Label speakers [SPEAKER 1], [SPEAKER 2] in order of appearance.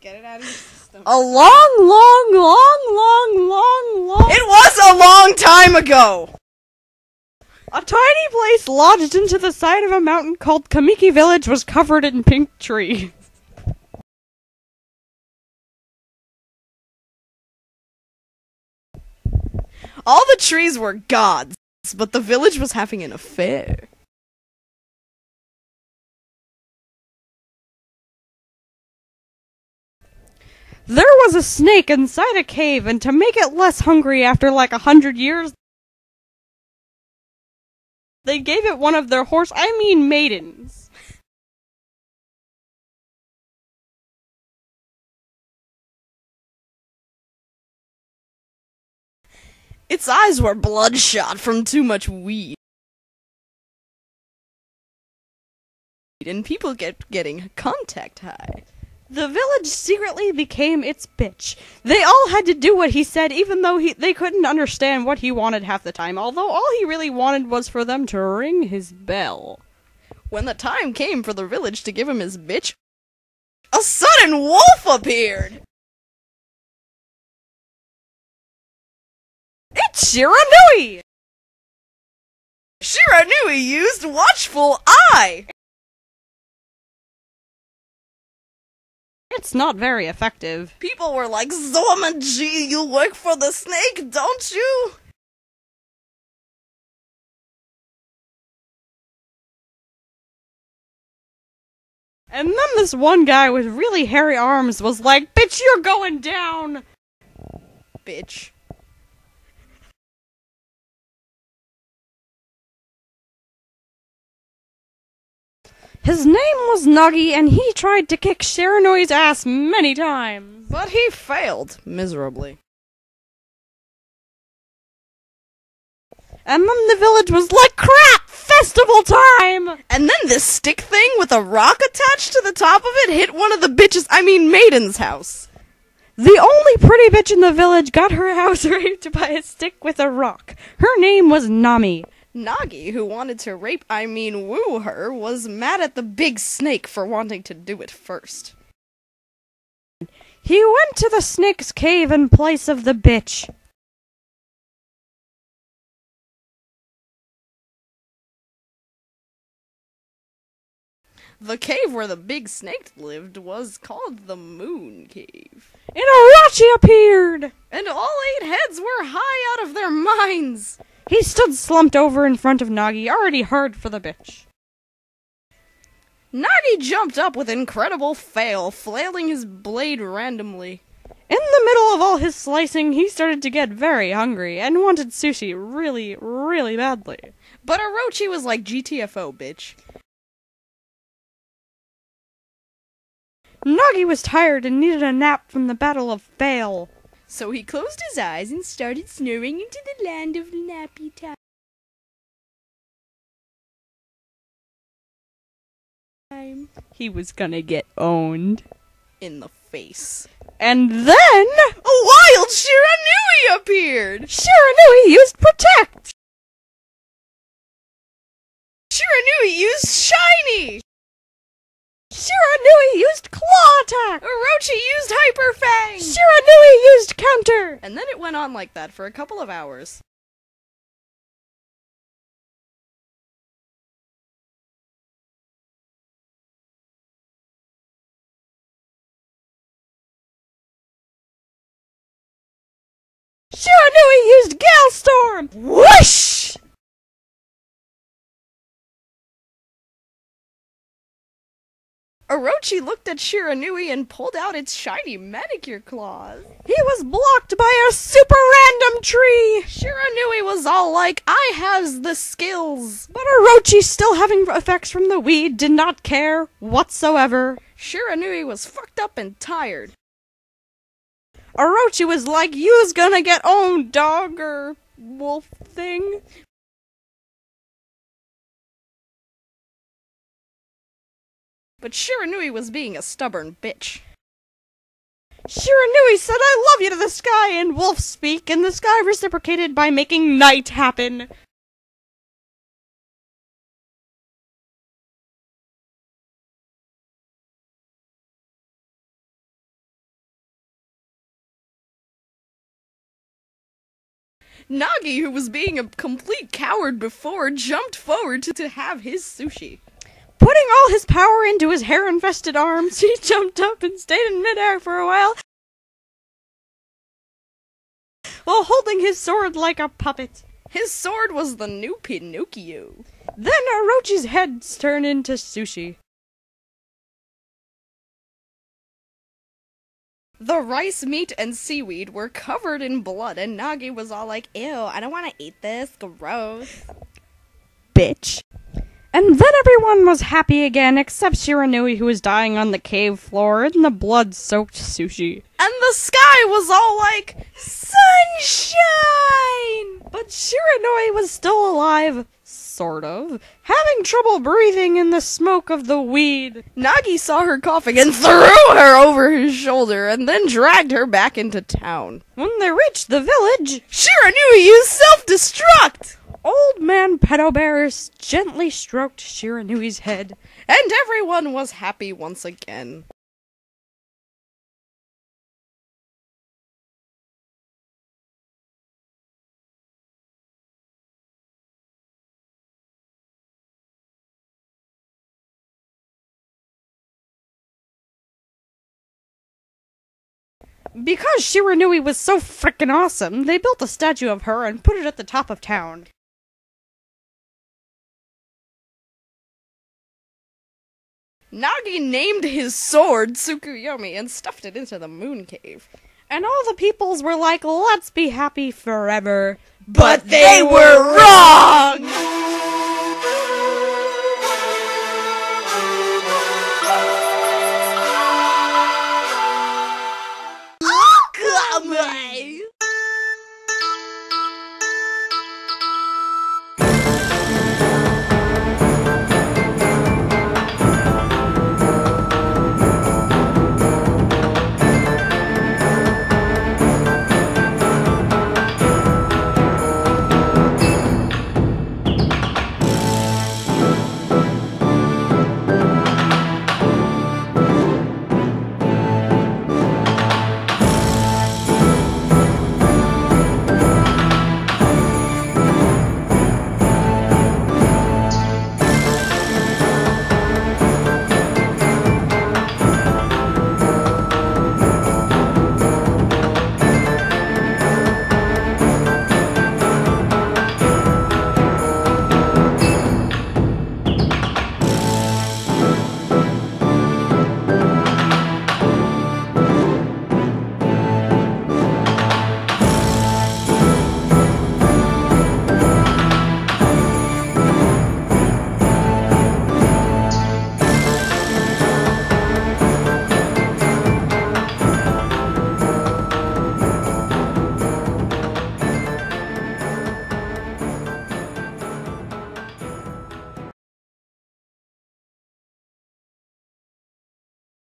[SPEAKER 1] Get it out of your system.
[SPEAKER 2] A long...
[SPEAKER 1] It was a long time ago!
[SPEAKER 2] A tiny place lodged into the side of a mountain called Kamiki Village was covered in pink trees.
[SPEAKER 1] All the trees were gods, but the village was having an affair.
[SPEAKER 2] There was a snake inside a cave, and to make it less hungry after like 100 years, they gave it one of their maidens.
[SPEAKER 1] Its eyes were bloodshot from too much weed. And people kept getting contact high.
[SPEAKER 2] The village secretly became its bitch. They all had to do what he said, even though they couldn't understand what he wanted half the time, although all he really wanted was for them to ring his bell.
[SPEAKER 1] When the time came for the village to give him his bitch, a sudden wolf appeared!
[SPEAKER 2] It's Shiranui!
[SPEAKER 1] Shiranui used Watchful Eye!
[SPEAKER 2] It's not very effective.
[SPEAKER 1] People were like, Zomaji, you work for the snake, don't you?
[SPEAKER 2] And then this one guy with really hairy arms was like, bitch, you're going down!
[SPEAKER 1] Bitch.
[SPEAKER 2] His name was Nagi, and he tried to kick Shiranui's ass many times.
[SPEAKER 1] But he failed miserably.
[SPEAKER 2] And then the village was like, crap! Festival time!
[SPEAKER 1] And then this stick thing with a rock attached to the top of it hit one of the maiden's house.
[SPEAKER 2] The only pretty bitch in the village got her house raped by a stick with a rock. Her name was Nami.
[SPEAKER 1] Nagi, who wanted to woo her, was mad at the big snake for wanting to do it first.
[SPEAKER 2] He went to the snake's cave in place of the bitch.
[SPEAKER 1] The cave where the big snake lived was called the Moon Cave.
[SPEAKER 2] And Orochi appeared!
[SPEAKER 1] And all 8 heads were high out of their minds!
[SPEAKER 2] He stood slumped over in front of Nagi, already hard for the bitch.
[SPEAKER 1] Nagi jumped up with incredible fail, flailing his blade randomly.
[SPEAKER 2] In the middle of all his slicing, he started to get very hungry, and wanted sushi really, really badly.
[SPEAKER 1] But Orochi was like, GTFO, bitch.
[SPEAKER 2] Nagi was tired and needed a nap from the Battle of Fail.
[SPEAKER 1] So he closed his eyes and started snoring into the land of nappy time.
[SPEAKER 2] He was gonna get owned.
[SPEAKER 1] In the face.
[SPEAKER 2] And then...
[SPEAKER 1] a wild Shiranui appeared!
[SPEAKER 2] Shiranui used Protect!
[SPEAKER 1] Shiranui used Shiny!
[SPEAKER 2] Shiranui used Claw Attack!
[SPEAKER 1] Orochi used Hyper Fang!
[SPEAKER 2] Shiranui used Counter!
[SPEAKER 1] And then it went on like that for a couple of hours.
[SPEAKER 2] Shiranui used Gale Storm!
[SPEAKER 1] Whoosh! Orochi looked at Shiranui and pulled out its shiny manicure claws.
[SPEAKER 2] He was blocked by a super random tree!
[SPEAKER 1] Shiranui was all like, I has the skills.
[SPEAKER 2] But Orochi, still having effects from the weed, did not care whatsoever.
[SPEAKER 1] Shiranui was fucked up and tired.
[SPEAKER 2] Orochi was like, you's gonna get owned, dog, or wolf thing.
[SPEAKER 1] But Shiranui was being a stubborn bitch.
[SPEAKER 2] Shiranui said, I love you to the sky in wolf speak, and the sky reciprocated by making night happen.
[SPEAKER 1] Nagi, who was being a complete coward before, jumped forward to have his sushi.
[SPEAKER 2] Putting all his power into his hair-infested arms, he jumped up and stayed in midair for a while holding his sword like a puppet.
[SPEAKER 1] His sword was the new Pinocchio.
[SPEAKER 2] Then Orochi's heads turned into sushi.
[SPEAKER 1] The rice, meat, and seaweed were covered in blood, and Nagi was all like, ew, I don't want to eat this, gross.
[SPEAKER 2] Bitch. And then everyone was happy again, except Shiranui, who was dying on the cave floor in the blood-soaked sushi.
[SPEAKER 1] And the sky was all like, sunshine!
[SPEAKER 2] But Shiranui was still alive, sort of, having trouble breathing in the smoke of the weed.
[SPEAKER 1] Nagi saw her coughing and threw her over his shoulder, and then dragged her back into town.
[SPEAKER 2] When they reached the village,
[SPEAKER 1] Shiranui used self-destruct!
[SPEAKER 2] Old Man Pedo Bears gently stroked Shiranui's head,
[SPEAKER 1] and everyone was happy once again.
[SPEAKER 2] Because Shiranui was so frickin' awesome, they built a statue of her and put it at the top of town.
[SPEAKER 1] Nagi named his sword Tsukuyomi and stuffed it into the moon cave.
[SPEAKER 2] And all the peoples were like, let's be happy forever.
[SPEAKER 1] But they were wrong!